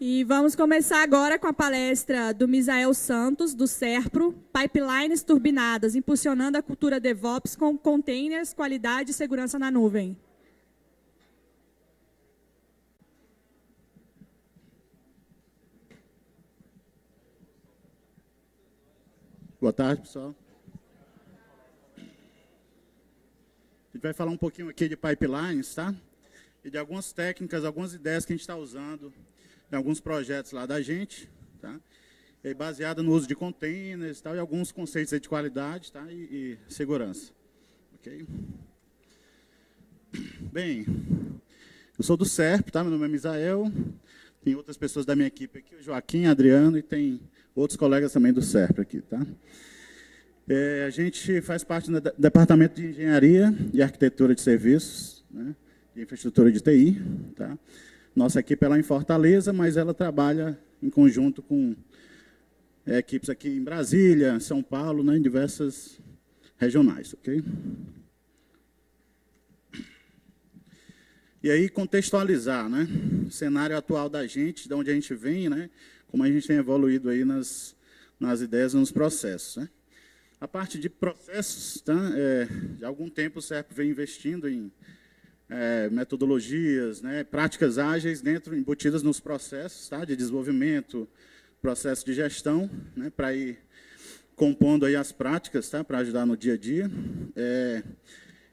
E vamos começar agora com a palestra do Misael Santos, do SERPRO, Pipelines Turbinadas, impulsionando a cultura DevOps com containers, qualidade e segurança na nuvem. Boa tarde, pessoal. A gente vai falar um pouquinho aqui de pipelines, tá? E de algumas técnicas, algumas ideias que a gente está usando em alguns projetos lá da gente, tá? E baseado no uso de containers e tal, e alguns conceitos aí de qualidade, tá? E segurança. Ok? Bem, eu sou do SERP, tá? Meu nome é Misael. Tem outras pessoas da minha equipe aqui, o Joaquim, Adriano, e tem outros colegas também do SERP aqui, tá? A gente faz parte do Departamento de Engenharia e Arquitetura de Serviços, né? De infraestrutura de TI, tá? Nossa equipe é lá em Fortaleza, mas ela trabalha em conjunto com equipes aqui em Brasília, São Paulo, né, em diversas regionais, ok? E aí contextualizar, né, o cenário atual da gente, de onde a gente vem, né, como a gente tem evoluído aí nas ideias e nos processos, né? A parte de processos, tá, de algum tempo o SERP vem investindo em metodologias, né, práticas ágeis embutidas nos processos, tá, de desenvolvimento, processo de gestão, né, para ir compondo aí as práticas, tá, para ajudar no dia a dia.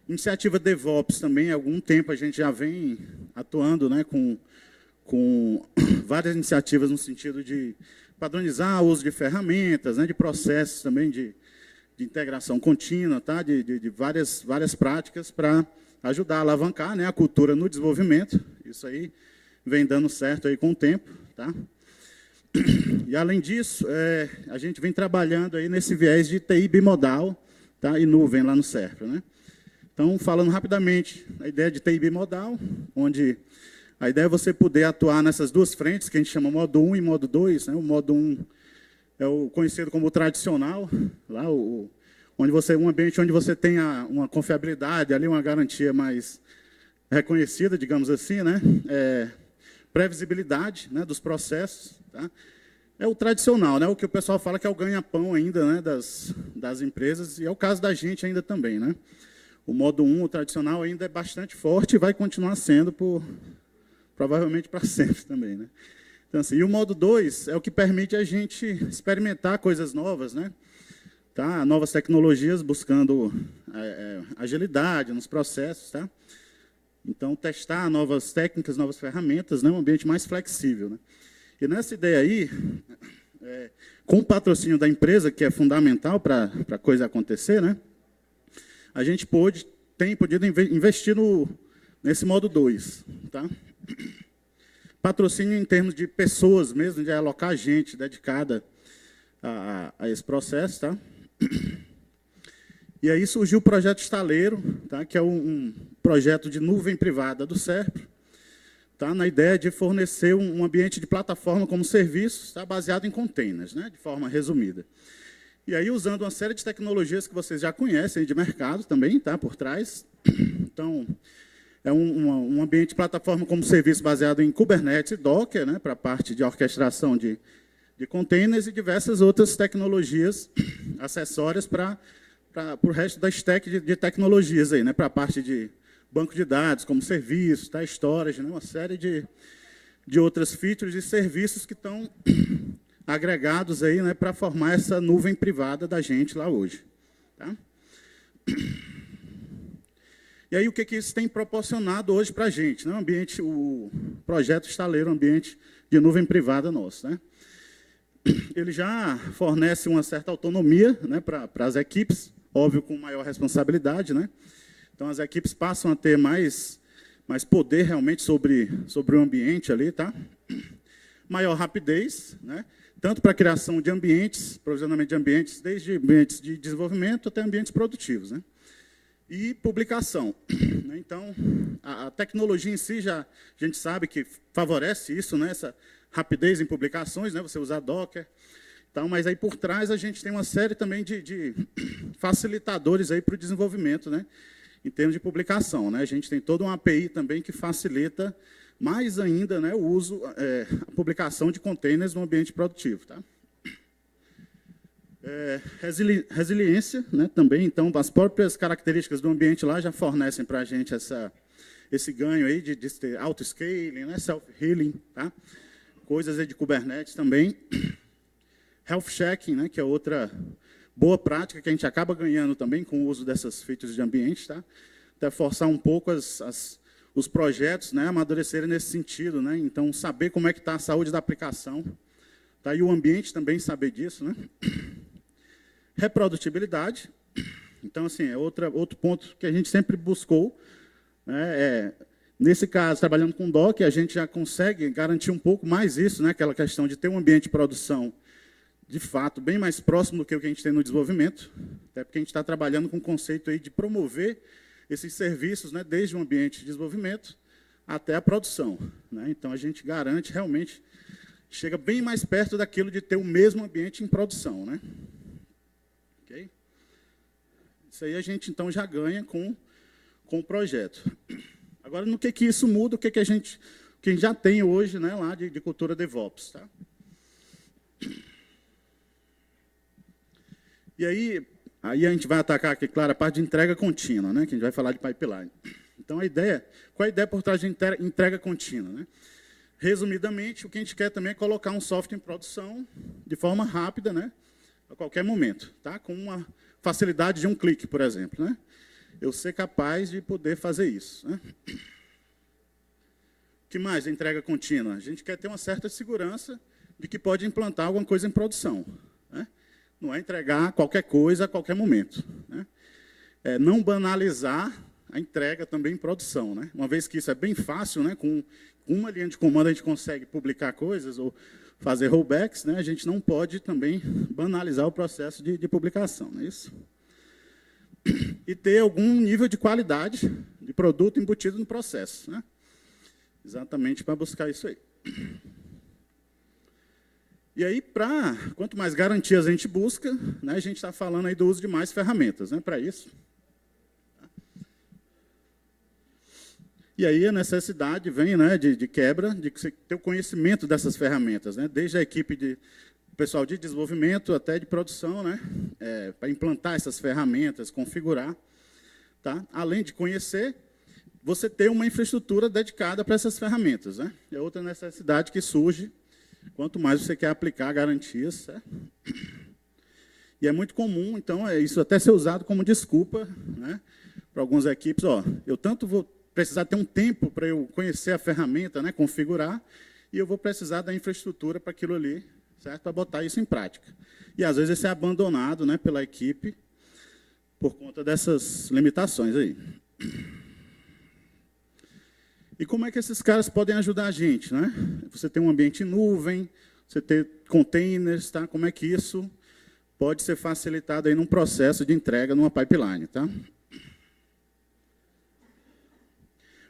Iniciativa DevOps também, há algum tempo a gente já vem atuando, né, com várias iniciativas no sentido de padronizar o uso de ferramentas, né, de processos também de integração contínua, tá, de várias práticas para ajudar a alavancar, né, a cultura no desenvolvimento. Isso aí vem dando certo aí com o tempo, tá? E além disso, a gente vem trabalhando aí nesse viés de TI bimodal, tá, e nuvem lá no SERP, né? Então, falando rapidamente, a ideia de TI bimodal, onde a ideia é você poder atuar nessas duas frentes, que a gente chama modo 1 e modo 2, né? O modo 1 é o conhecido como o tradicional, lá um ambiente onde você tem uma confiabilidade, ali uma garantia mais reconhecida, digamos assim, né? Previsibilidade, né, dos processos, tá? É o tradicional, né? O que o pessoal fala que é o ganha-pão ainda, né, das empresas, e é o caso da gente ainda também, né? O modo 1, o tradicional, ainda é bastante forte e vai continuar sendo provavelmente para sempre também, né? Então, assim, e o modo 2 é o que permite a gente experimentar coisas novas, né? Tá? Novas tecnologias, buscando agilidade nos processos, tá? Então, testar novas técnicas, novas ferramentas, né? Um ambiente mais flexível, né? E nessa ideia aí, com o patrocínio da empresa, que é fundamental para a coisa acontecer, né? A gente tem podido investir nesse modo 2, tá? Patrocínio em termos de pessoas mesmo, de alocar gente dedicada a esse processo, tá? E aí surgiu o projeto Estaleiro, tá? Que é um projeto de nuvem privada do SERP, tá? Na ideia de fornecer um ambiente de plataforma como serviço, tá? Baseado em containers, né? De forma resumida. E aí usando uma série de tecnologias que vocês já conhecem de mercado também, tá? Por trás. Então, é um ambiente de plataforma como serviço baseado em Kubernetes e Docker, né, para a parte de orquestração de containers e diversas outras tecnologias acessórias para o resto da stack de tecnologias, aí, né, para a parte de banco de dados, como serviços, tá, storage, né, uma série de outras features e serviços que estão agregados aí, né, para formar essa nuvem privada da gente lá hoje. Tá? E aí, o que isso tem proporcionado hoje para a gente? Né? O projeto Estaleiro, um ambiente de nuvem privada nosso. Né? Ele já fornece uma certa autonomia, né, para as equipes, óbvio, com maior responsabilidade. Né? Então, as equipes passam a ter mais poder realmente sobre o ambiente ali. Tá? Maior rapidez, né? Tanto para a criação de ambientes, provisionamento de ambientes, desde ambientes de desenvolvimento até ambientes produtivos. Né? E publicação. Então, a tecnologia em si, a gente sabe que favorece isso, né? Essa rapidez em publicações, né? Você usar Docker. Então, mas aí por trás a gente tem uma série também de facilitadores aí para o desenvolvimento, né? Em termos de publicação. Né? A gente tem toda uma API também que facilita mais ainda, né, o uso, a publicação de containers no ambiente produtivo. Tá? Resiliência, né, também, então, as próprias características do ambiente lá já fornecem para a gente esse ganho aí de auto-scaling, né, self-healing, tá? Coisas aí de Kubernetes também. Health checking, né, que é outra boa prática que a gente acaba ganhando também com o uso dessas features de ambiente, tá? Até forçar um pouco os projetos, né, amadurecerem nesse sentido, né? Então, saber como é que está a saúde da aplicação, tá? E o ambiente também saber disso, né? Reprodutibilidade. Então, assim, é outro ponto que a gente sempre buscou, né? Nesse caso, trabalhando com Docker, a gente já consegue garantir um pouco mais isso, né? Aquela questão de ter um ambiente de produção, de fato, bem mais próximo do que o que a gente tem no desenvolvimento, até porque a gente está trabalhando com o conceito aí de promover esses serviços, né? Desde o ambiente de desenvolvimento até a produção, né? Então, a gente garante, realmente, chega bem mais perto daquilo de ter o mesmo ambiente em produção, né? Okay? Isso aí a gente, então, já ganha com o projeto. Agora, no que isso muda, o que a gente já tem hoje, né, lá de cultura DevOps. Tá? E aí a gente vai atacar aqui, claro, a parte de entrega contínua, né, que a gente vai falar de pipeline. Então, qual a ideia por trás de entrega contínua? Né? Resumidamente, o que a gente quer também é colocar um software em produção de forma rápida, né, a qualquer momento, tá? Com uma facilidade de um clique, por exemplo, né? Eu ser capaz de poder fazer isso. Né? O que mais? A entrega contínua. A gente quer ter uma certa segurança de que pode implantar alguma coisa em produção. Né? Não é entregar qualquer coisa a qualquer momento. Né? Não banalizar a entrega também em produção. Né? Uma vez que isso é bem fácil, né? Com uma linha de comando a gente consegue publicar coisas ou fazer rollbacks, né? A gente não pode também banalizar o processo de publicação. Não é isso? E ter algum nível de qualidade de produto embutido no processo. Né? Exatamente para buscar isso aí. E aí, quanto mais garantias a gente busca, né, a gente está falando aí do uso de mais ferramentas, né, para isso. E aí a necessidade vem, né, de quebra, de você ter o conhecimento dessas ferramentas, né, desde a equipe pessoal de desenvolvimento até de produção, né, para implantar essas ferramentas, configurar. Tá? Além de conhecer, você ter uma infraestrutura dedicada para essas ferramentas. Né? É outra necessidade que surge, quanto mais você quer aplicar garantias. Certo? E é muito comum, então, isso até ser usado como desculpa, né, para algumas equipes. Eu tanto vou precisar ter um tempo para eu conhecer a ferramenta, né, configurar, e eu vou precisar da infraestrutura para aquilo ali, certo? Para botar isso em prática. E, às vezes, isso é abandonado, né, pela equipe por conta dessas limitações aí. E como é que esses caras podem ajudar a gente? Né? Você tem um ambiente em nuvem, você tem containers, tá? Como é que isso pode ser facilitado aí num processo de entrega numa pipeline? Tá?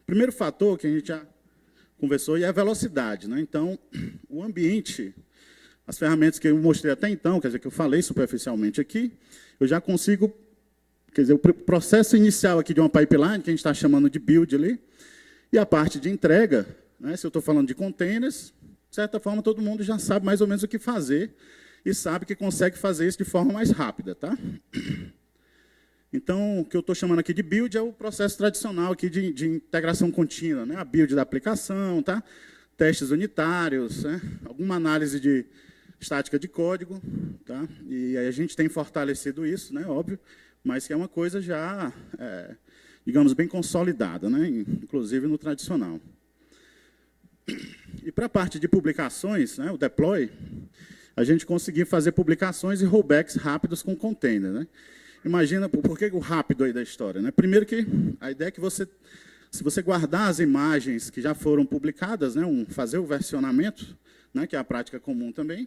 O primeiro fator que a gente já conversou é a velocidade. Né? Então, o ambiente, as ferramentas que eu mostrei até então, quer dizer, que eu falei superficialmente aqui, eu já consigo, quer dizer, o processo inicial aqui de uma pipeline, que a gente está chamando de build ali, e a parte de entrega, né, se eu estou falando de containers, de certa forma, todo mundo já sabe mais ou menos o que fazer e sabe que consegue fazer isso de forma mais rápida. Tá? Então, o que eu estou chamando aqui de build é o processo tradicional aqui de integração contínua, né? A build da aplicação, tá? Testes unitários, né? Alguma análise de estática de código. Tá? E aí a gente tem fortalecido isso, né? Óbvio, mas que é uma coisa já... digamos, bem consolidada, né? Inclusive no tradicional. E para a parte de publicações, né, o deploy, a gente conseguir fazer publicações e rollbacks rápidos com container. Né? Imagina, por que o rápido aí da história? Né? Primeiro que a ideia é que se você guardar as imagens que já foram publicadas, né, fazer o versionamento, né, que é a prática comum também,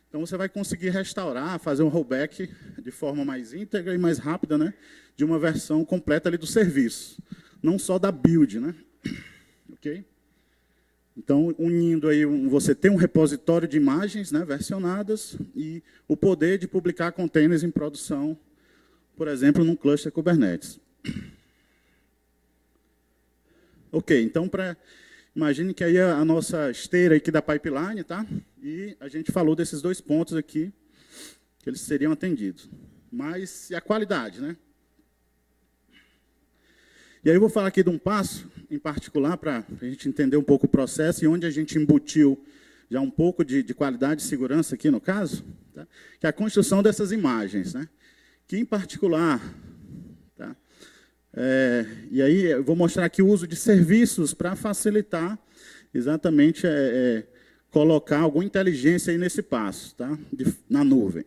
então você vai conseguir restaurar, fazer um rollback de forma mais íntegra e mais rápida, né, de uma versão completa ali do serviço, não só da build. Né? Okay? Então, unindo aí, você tem um repositório de imagens, né, versionadas e o poder de publicar containers em produção, por exemplo, num cluster Kubernetes. Ok, então, Imagine que aí a nossa esteira aqui da pipeline, tá? E a gente falou desses 2 pontos aqui, que eles seriam atendidos. Mas e a qualidade, né? E aí eu vou falar aqui de um passo, em particular, para a gente entender um pouco o processo e onde a gente embutiu já um pouco de qualidade e segurança aqui no caso, tá? Que é a construção dessas imagens, né? Que, em particular, tá? E aí eu vou mostrar aqui o uso de serviços para facilitar exatamente colocar alguma inteligência aí nesse passo, tá? Na nuvem.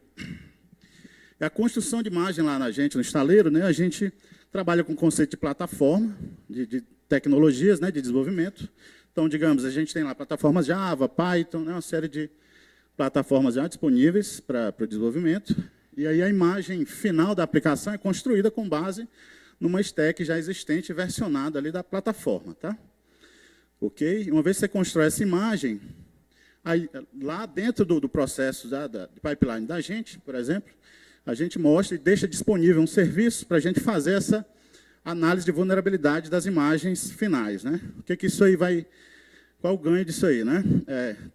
A construção de imagem lá na gente, no estaleiro, né? A gente trabalha com o conceito de plataforma, de tecnologias, né? De desenvolvimento. Então, digamos, a gente tem lá plataformas Java, Python, né? Uma série de plataformas já disponíveis para o desenvolvimento. E aí a imagem final da aplicação é construída com base numa stack já existente, versionada ali da plataforma, tá? Ok? Uma vez que você constrói essa imagem, aí, lá dentro do processo de pipeline da gente, por exemplo, a gente mostra e deixa disponível um serviço para a gente fazer essa análise de vulnerabilidade das imagens finais, né? O que isso aí vai... Qual o ganho disso aí, né?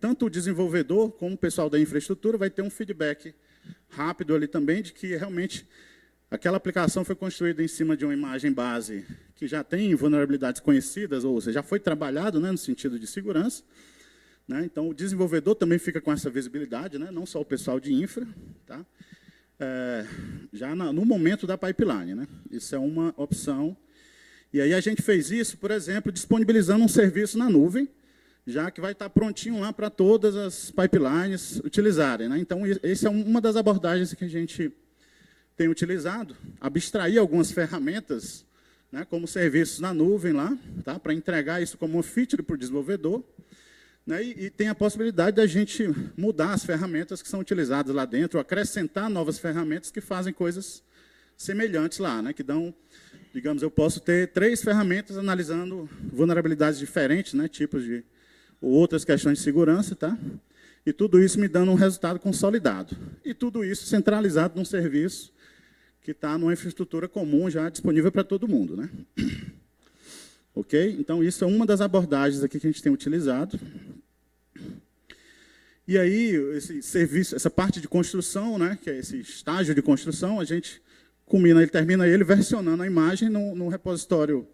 Tanto o desenvolvedor como o pessoal da infraestrutura vai ter um feedback rápido ali também de que realmente aquela aplicação foi construída em cima de uma imagem base que já tem vulnerabilidades conhecidas, ou seja, já foi trabalhado, né, no sentido de segurança, né? Então, o desenvolvedor também fica com essa visibilidade, né? Não só o pessoal de infra, tá? Já no momento da pipeline, né? Isso é uma opção. E aí a gente fez isso, por exemplo, disponibilizando um serviço na nuvem, já que vai estar prontinho lá para todas as pipelines utilizarem, né? Então, essa é uma das abordagens que a gente tem utilizado, abstrair algumas ferramentas, né, como serviços na nuvem lá, tá, para entregar isso como um feature para o desenvolvedor, né, e tem a possibilidade da gente mudar as ferramentas que são utilizadas lá dentro, ou acrescentar novas ferramentas que fazem coisas semelhantes lá, né, que dão, digamos, eu posso ter 3 ferramentas analisando vulnerabilidades diferentes, né, tipos de ou outras questões de segurança, tá? E tudo isso me dando um resultado consolidado. E tudo isso centralizado num serviço que está numa infraestrutura comum já disponível para todo mundo, né? Ok? Então, isso é uma das abordagens aqui que a gente tem utilizado. E aí, esse serviço, essa parte de construção, né, que é esse estágio de construção, a gente termina ele versionando a imagem no repositório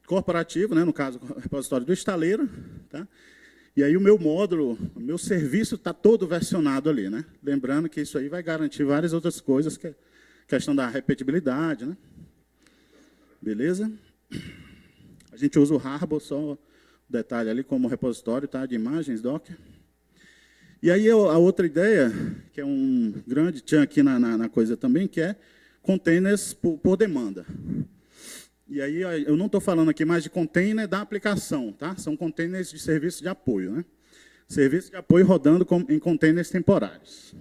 corporativo, né, no caso, o repositório do estaleiro, tá? E aí o meu módulo, o meu serviço está todo versionado ali, né? Lembrando que isso aí vai garantir várias outras coisas, que é a questão da repetibilidade, né? Beleza? A gente usa o Harbor, só o detalhe ali, como repositório, tá, de imagens, Docker. E aí a outra ideia, que é um grande tchan aqui na coisa também, que é containers por demanda. E aí eu não estou falando aqui mais de container da aplicação, tá? São containers de serviço de apoio, né? Serviço de apoio rodando em containers temporários.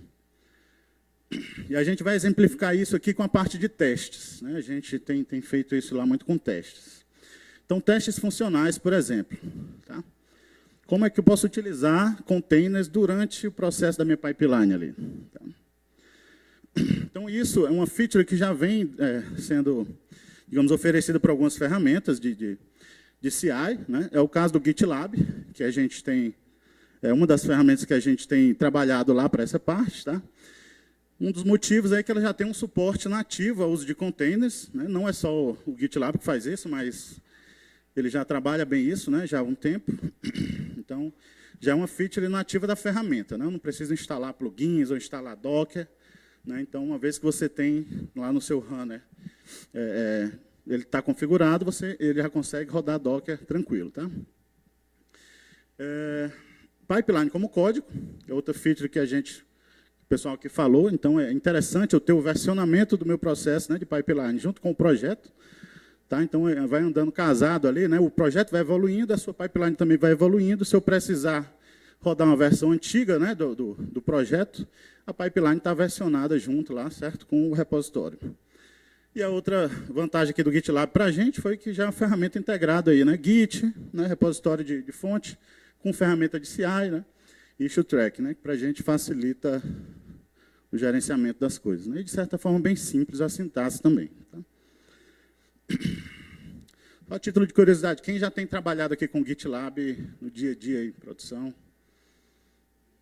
E a gente vai exemplificar isso aqui com a parte de testes, né? A gente tem feito isso lá muito com testes. Então, testes funcionais, por exemplo, tá? Como é que eu posso utilizar containers durante o processo da minha pipeline ali? Tá? Então, isso é uma feature que já vem sendo, digamos, oferecida por algumas ferramentas de CI, né? É o caso do GitLab, que a gente tem, é uma das ferramentas que a gente tem trabalhado lá para essa parte, tá? Um dos motivos é que ela já tem um suporte nativo ao uso de containers, né? Não é só o GitLab que faz isso, mas ele já trabalha bem isso, né? Já há um tempo. Então, já é uma feature nativa da ferramenta, né? Eu não preciso instalar plugins ou instalar Docker, né? Então, uma vez que você tem lá no seu runner, ele está configurado, ele já consegue rodar Docker tranquilo, tá? Pipeline como código, é outra feature que o pessoal aqui falou. Então, é interessante eu ter o versionamento do meu processo, né, de pipeline junto com o projeto. Tá? Então, vai andando casado ali, né? O projeto vai evoluindo, a sua pipeline também vai evoluindo. Se eu precisar rodar uma versão antiga, né, do projeto, a pipeline está versionada junto lá, certo? Com o repositório. E a outra vantagem aqui do GitLab para a gente foi que já é uma ferramenta integrada aí, né? Git, né, repositório de fonte, com ferramenta de CI, né? Issue Track, né? Que para a gente facilita o gerenciamento das coisas, né? E, de certa forma, bem simples a sintaxe também. Tá? A título de curiosidade, quem já tem trabalhado aqui com GitLab no dia a dia em produção?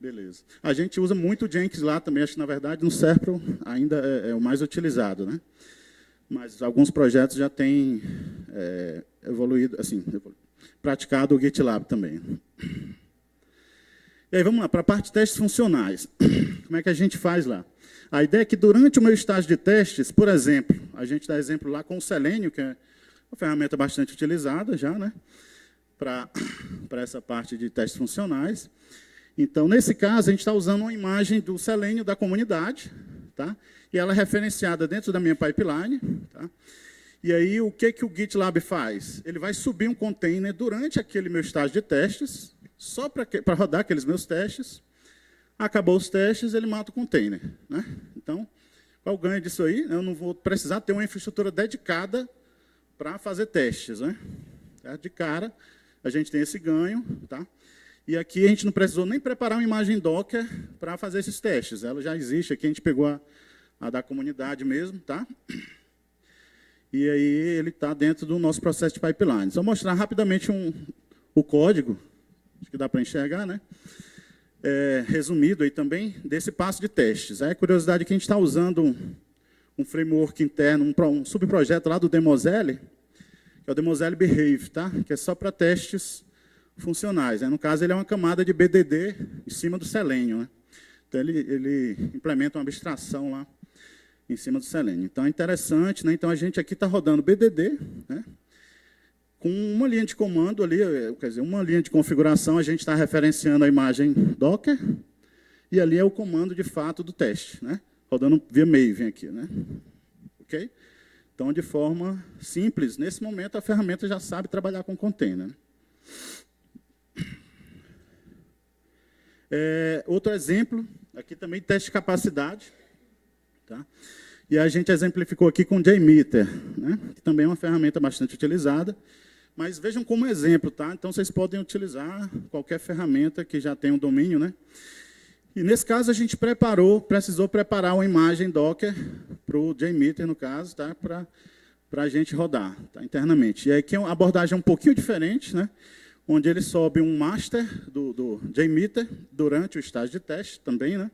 Beleza. A gente usa muito o Jenkins lá também, acho que, na verdade, no Serpro ainda é o mais utilizado, né? Mas alguns projetos já têm evoluído, assim, praticado o GitLab também. E aí, vamos lá, para a parte de testes funcionais. Como é que a gente faz lá? A ideia é que, durante o meu estágio de testes, por exemplo, a gente dá exemplo lá com o Selenium, que é uma ferramenta bastante utilizada já, né? Para essa parte de testes funcionais. Então, nesse caso, a gente está usando uma imagem do Selenium da comunidade, tá? E ela é referenciada dentro da minha pipeline, tá? E aí, o que o GitLab faz? Ele vai subir um container durante aquele meu estágio de testes, só para rodar aqueles meus testes. Acabou os testes, ele mata o container, né? Então, qual o ganho disso aí? Eu não vou precisar ter uma infraestrutura dedicada para fazer testes, né? De cara, a gente tem esse ganho, tá? E aqui a gente não precisou nem preparar uma imagem Docker para fazer esses testes. Ela já existe aqui, a gente pegou a da comunidade mesmo, tá? E aí ele está dentro do nosso processo de pipeline. Só mostrar rapidamente o código, acho que dá para enxergar, né? Resumido aí também, desse passo de testes. A curiosidade é que a gente está usando um framework interno, um subprojeto lá do Demosele, que é o Demosele Behave, tá? Que é só para testes funcionais. No caso, ele é uma camada de BDD em cima do Selenium, né? Então, ele implementa uma abstração lá em cima do Selenium. Então, é interessante, né? Então, a gente aqui está rodando BDD, né? Com uma linha de comando ali, quer dizer, uma linha de configuração, a gente está referenciando a imagem Docker, e ali é o comando, de fato, do teste, né? Rodando via Maven aqui, né? Ok? Então, de forma simples, nesse momento, a ferramenta já sabe trabalhar com container, né? Outro exemplo, aqui também teste de capacidade, tá? E a gente exemplificou aqui com o JMeter, né? Que também é uma ferramenta bastante utilizada, mas vejam como exemplo, tá? Então vocês podem utilizar qualquer ferramenta que já tenha um domínio, né? E nesse caso a gente precisou preparar uma imagem Docker para o JMeter, no caso, tá? Para a gente rodar, tá? Internamente. E aqui a abordagem é um pouquinho diferente, né? Onde ele sobe um master do JMeter durante o estágio de teste também, né?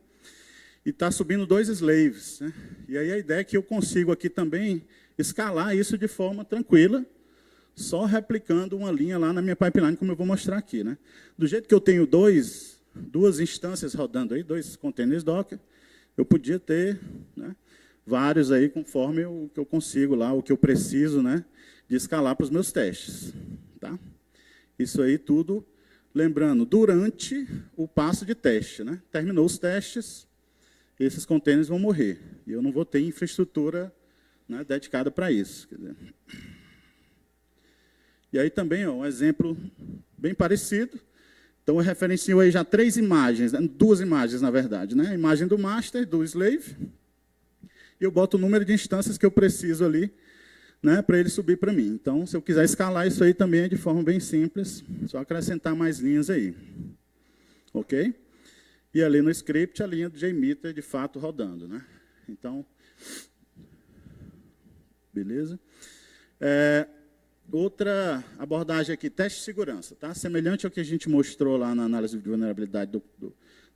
E está subindo 2 slaves, né? E aí a ideia é que eu consigo aqui também escalar isso de forma tranquila, só replicando uma linha lá na minha pipeline, como eu vou mostrar aqui, né? Do jeito que eu tenho duas instâncias rodando aí, 2 containers Docker, eu podia ter, né, vários aí conforme o que eu consigo lá, o que eu preciso, né, de escalar para os meus testes, tá? Isso aí tudo, lembrando, durante o passo de teste, né? Terminou os testes, esses containers vão morrer. E eu não vou ter infraestrutura, né, dedicada para isso. Quer dizer. E aí também, ó, um exemplo bem parecido. Então, eu referencio aí já 3 imagens, né, 2 imagens, na verdade, né? A imagem do master, do slave, e eu boto o número de instâncias que eu preciso ali, né, para ele subir para mim. Então, se eu quiser escalar isso aí também é de forma bem simples, só acrescentar mais linhas aí. Ok? E ali no script, a linha do JMeter, de fato, rodando, né? Então, beleza? Outra abordagem aqui, teste de segurança, tá? Semelhante ao que a gente mostrou lá na análise de vulnerabilidade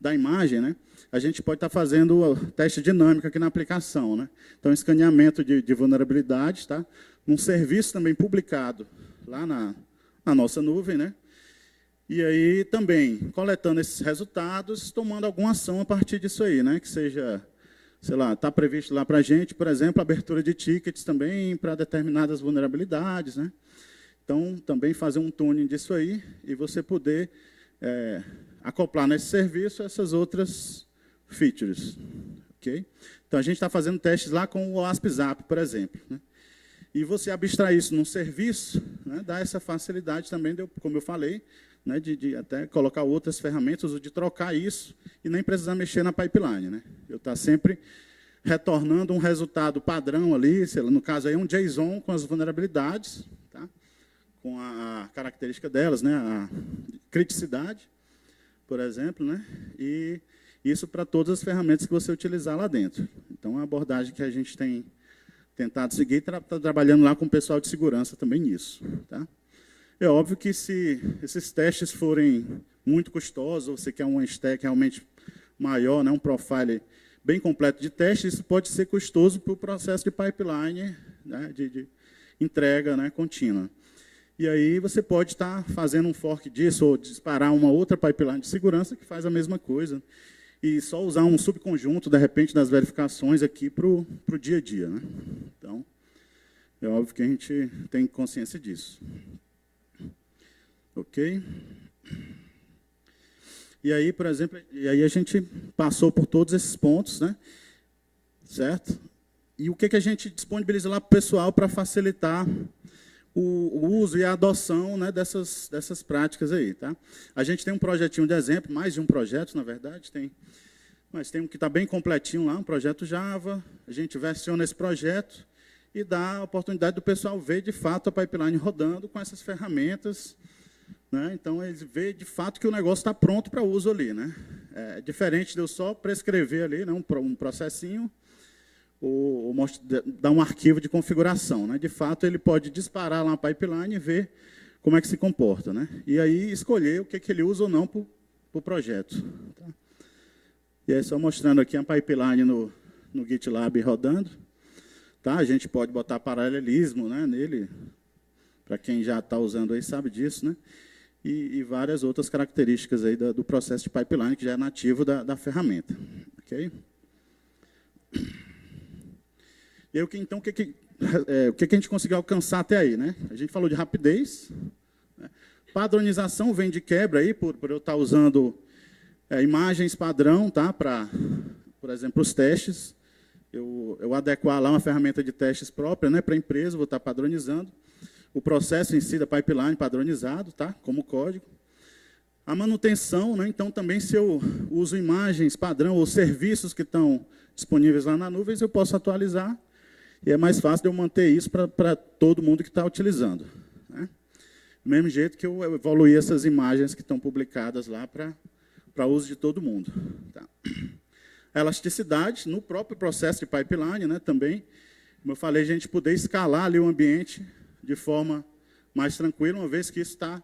da imagem, né? A gente pode estar fazendo o teste dinâmico aqui na aplicação, né? Então, escaneamento de vulnerabilidades, tá? Um serviço também publicado lá na nossa nuvem, né? E aí também coletando esses resultados, tomando alguma ação a partir disso aí, né? Que seja, sei lá, está previsto lá para a gente, por exemplo, abertura de tickets também para determinadas vulnerabilidades, né? Então, também fazer um tuning disso aí e você poder acoplar nesse serviço essas outras features. Okay? Então, a gente está fazendo testes lá com o ASP.Zap, por exemplo, né? E você abstrair isso num serviço, né, dá essa facilidade também, como eu falei, né, de até colocar outras ferramentas, ou de trocar isso e nem precisar mexer na pipeline, né? Eu estou sempre retornando um resultado padrão ali, sei lá, no caso aí um JSON com as vulnerabilidades, tá? Com a característica delas, né, a criticidade, por exemplo, né? E isso para todas as ferramentas que você utilizar lá dentro. Então, a abordagem que a gente tem tentado seguir, está trabalhando lá com o pessoal de segurança também nisso. Tá? É óbvio que se esses testes forem muito custosos, ou você quer uma stack realmente maior, né, um profile bem completo de testes, isso pode ser custoso para o processo de pipeline, né, de entrega, né, contínua. E aí você pode estar fazendo um fork disso, ou disparar uma outra pipeline de segurança que faz a mesma coisa, e só usar um subconjunto, de repente, das verificações aqui para o dia a dia. Né? Então, é óbvio que a gente tem consciência disso. Ok? E aí, por exemplo, a gente passou por todos esses pontos, né? Certo? E o que a gente disponibiliza lá para o pessoal para facilitar o uso e a adoção, né, dessas práticas aí. Tá? A gente tem um projetinho de exemplo, mais de um projeto, na verdade, mas tem um que está bem completinho lá, um projeto Java, a gente versiona esse projeto e dá a oportunidade do pessoal ver, de fato, a pipeline rodando com essas ferramentas. Né? Então, eles veem, de fato, que o negócio está pronto para uso ali. Né? É diferente de eu só prescrever ali, né, um processinho, ou dar um arquivo de configuração. Né? De fato, ele pode disparar lá a pipeline e ver como é que se comporta. Né? E aí escolher o que ele usa ou não para o projeto. Tá? E aí, só mostrando aqui a pipeline no GitLab rodando. Tá? A gente pode botar paralelismo, né, nele, para quem já está usando aí sabe disso. Né? E várias outras características aí do processo de pipeline, que já é nativo da ferramenta. Ok? E aí, então, o que a gente conseguiu alcançar até aí? Né? A gente falou de rapidez. Né? Padronização vem de quebra, aí, por eu estar usando imagens padrão, tá? Para, por exemplo, os testes. Eu adequar lá uma ferramenta de testes própria, né, para a empresa, vou estar padronizando. O processo em si da pipeline padronizado, tá? Como código. A manutenção, né? Então, também, se eu uso imagens padrão ou serviços que estão disponíveis lá na nuvem, eu posso atualizar. E é mais fácil de eu manter isso para todo mundo que está utilizando. Né? Do mesmo jeito que eu evoluí essas imagens que estão publicadas lá para uso de todo mundo. Tá? A elasticidade no próprio processo de pipeline, né, também, como eu falei, a gente poder escalar ali o ambiente de forma mais tranquila, uma vez que isso está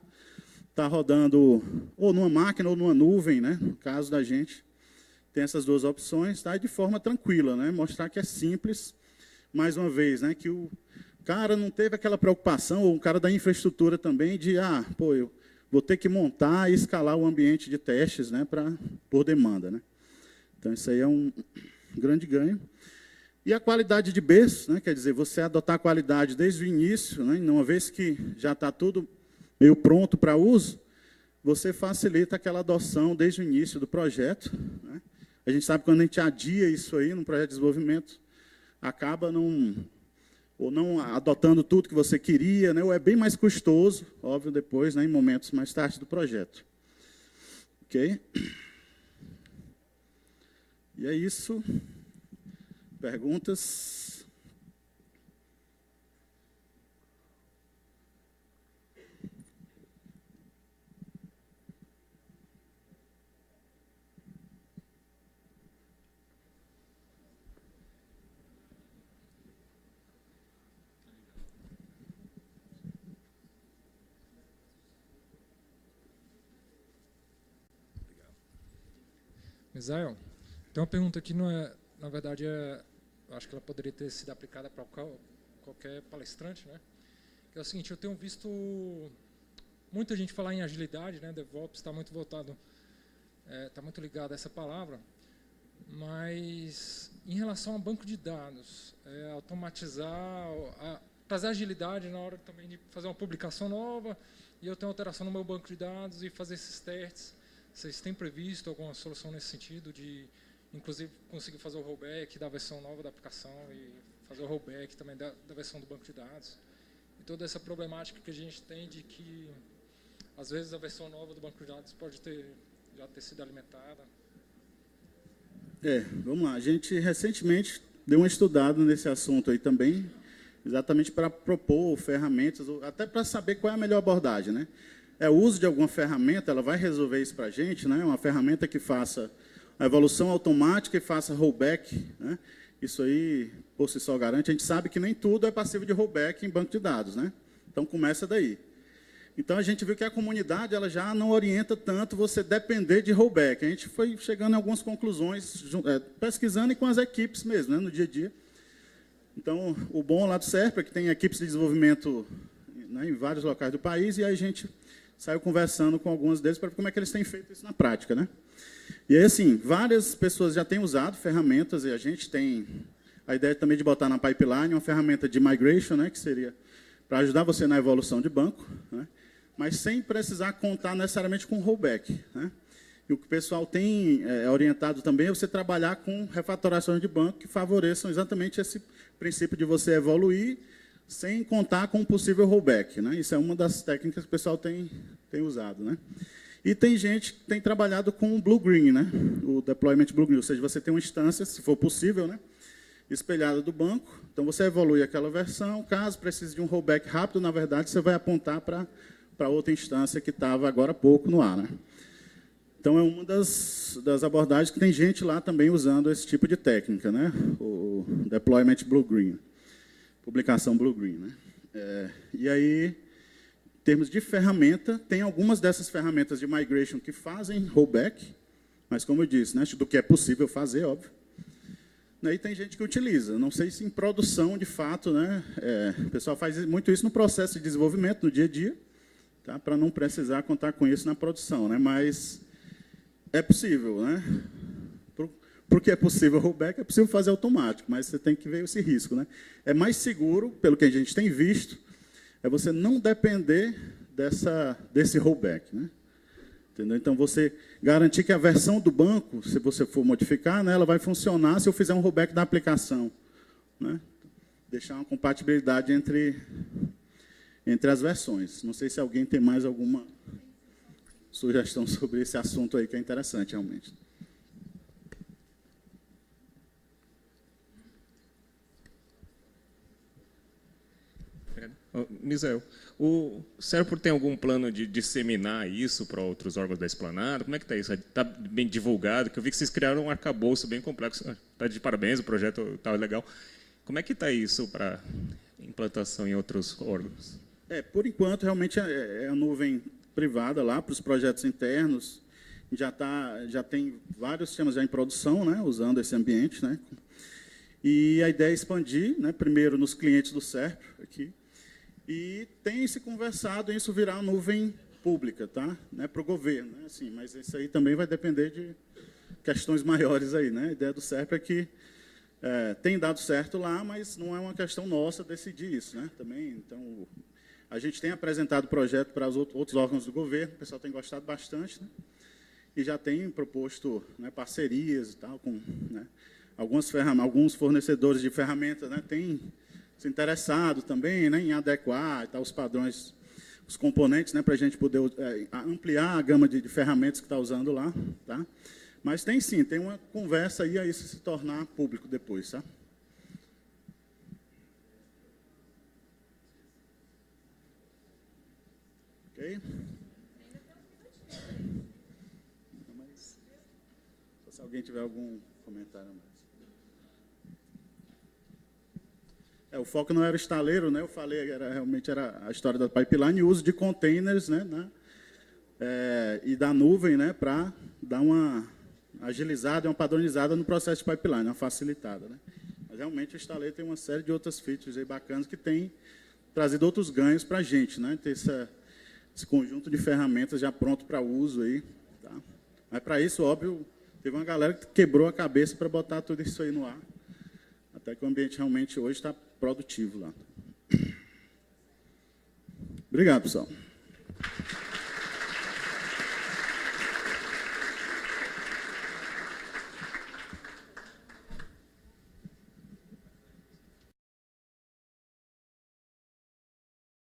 rodando ou numa máquina ou numa nuvem, né, no caso da gente, tem essas duas opções, tá, e de forma tranquila, né, mostrar que é simples, mais uma vez, né, que o cara não teve aquela preocupação, ou o cara da infraestrutura também, de, eu vou ter que montar e escalar o ambiente de testes, né, por demanda. Né. Então, isso aí é um grande ganho. E a qualidade de berço, né, quer dizer, você adotar a qualidade desde o início, né, uma vez que já está tudo meio pronto para uso, você facilita aquela adoção desde o início do projeto. Né. A gente sabe que quando a gente adia isso aí no projeto de desenvolvimento, acaba não adotando tudo que você queria, né, ou é bem mais custoso, óbvio, depois, né, em momentos mais tarde do projeto. Ok? E é isso. Perguntas? Misael, tem uma pergunta que não é, na verdade, eu acho que ela poderia ter sido aplicada para qualquer palestrante, né? Que é o seguinte: eu tenho visto muita gente falar em agilidade, né? DevOps está muito voltado, está muito ligado a essa palavra, mas em relação ao banco de dados, automatizar, trazer agilidade na hora também de fazer uma publicação nova e eu tenho alteração no meu banco de dados e fazer esses testes. Vocês têm previsto alguma solução nesse sentido de, inclusive, conseguir fazer o rollback da versão nova da aplicação e fazer o rollback também da versão do banco de dados? E toda essa problemática que a gente tem de que, às vezes, a versão nova do banco de dados pode já ter sido alimentada. Vamos lá. A gente, recentemente, deu uma estudada nesse assunto aí também, exatamente para propor ferramentas, até para saber qual é a melhor abordagem, né? O uso de alguma ferramenta, ela vai resolver isso para a gente, né? Uma ferramenta que faça a evolução automática e faça rollback, né? isso aí, por si só, garante. A gente sabe que nem tudo é passivo de rollback em banco de dados, né? Então, começa daí. Então, a gente viu que a comunidade ela já não orienta tanto você depender de rollback. A gente foi chegando em algumas conclusões, pesquisando e com as equipes mesmo, né, no dia a dia. Então, o bom lá do SERP é que tem equipes de desenvolvimento, né, em vários locais do país, e aí a gente saiu conversando com alguns deles para ver como é que eles têm feito isso na prática, né? E aí, assim, várias pessoas já têm usado ferramentas, e a gente tem a ideia também de botar na pipeline uma ferramenta de migration, né, que seria para ajudar você na evolução de banco, né, mas sem precisar contar necessariamente com rollback, né? E o que o pessoal tem orientado também é você trabalhar com refatorações de banco que favoreçam exatamente esse princípio de você evoluir sem contar com um possível rollback, né? Isso é uma das técnicas que o pessoal tem usado, né? E tem gente que tem trabalhado com o Blue-Green, né? O deployment Blue-Green, ou seja, você tem uma instância, se for possível, né, espelhada do banco, então você evolui aquela versão, caso precise de um rollback rápido, na verdade, você vai apontar para outra instância que estava agora há pouco no ar, né? Então, é uma das abordagens que tem gente lá também usando esse tipo de técnica, né? O deployment Blue-Green, publicação Blue-Green, né? E aí, em termos de ferramenta, tem algumas dessas ferramentas de migration que fazem rollback, mas, como eu disse, né, do que é possível fazer, óbvio. E tem gente que utiliza. Não sei se em produção, de fato, né, o pessoal faz muito isso no processo de desenvolvimento, no dia a dia, tá, para não precisar contar com isso na produção, né? Mas é possível, né? Porque é possível rollback, é possível fazer automático, mas você tem que ver esse risco, né? É mais seguro, pelo que a gente tem visto, é você não depender desse rollback, né? Entendeu? Então, você garantir que a versão do banco, se você for modificar, né, ela vai funcionar se eu fizer um rollback da aplicação, né? Deixar uma compatibilidade entre as versões. Não sei se alguém tem mais alguma sugestão sobre esse assunto aí, que é interessante, realmente. Misael, o SERPRO tem algum plano de disseminar isso para outros órgãos da Esplanada? Como é que está isso? Está bem divulgado? Que eu vi que vocês criaram um arcabouço bem complexo. Está de parabéns, o projeto está legal. Como é que está isso para implantação em outros órgãos? Por enquanto, realmente, é a nuvem privada lá para os projetos internos. Já tem vários sistemas já em produção, né, usando esse ambiente, né? E a ideia é expandir, né, primeiro nos clientes do SERPRO aqui, e tem se conversado em isso virar nuvem pública, tá? Né, para o governo, né? Assim, mas isso aí também vai depender de questões maiores aí, né? A ideia do SERPRO é que tem dado certo lá, mas não é uma questão nossa decidir isso, né? Também, então, a gente tem apresentado o projeto para os outros órgãos do governo, o pessoal tem gostado bastante, né? E já tem proposto, né, parcerias e tal, com, né, alguns fornecedores de ferramentas, né, têm se interessado também, né, em adequar e tal, os padrões, os componentes, né, para a gente poder ampliar a gama de ferramentas que está usando lá. Tá? Mas tem sim, tem uma conversa aí a isso se tornar público depois. Tá? Ok? Mas, se alguém tiver algum comentário mais. O foco não era o estaleiro, né? Eu falei, realmente era a história da pipeline e o uso de containers, né? E da nuvem, né? Para dar uma agilizada, uma padronizada no processo de pipeline, uma facilitada, né? Mas realmente o estaleiro tem uma série de outras features aí bacanas que tem trazido outros ganhos para a gente, né? Ter esse conjunto de ferramentas já pronto para uso aí, tá? Mas para isso, óbvio, teve uma galera que quebrou a cabeça para botar tudo isso aí no ar. Até que o ambiente realmente hoje está produtivo lá. Obrigado, pessoal.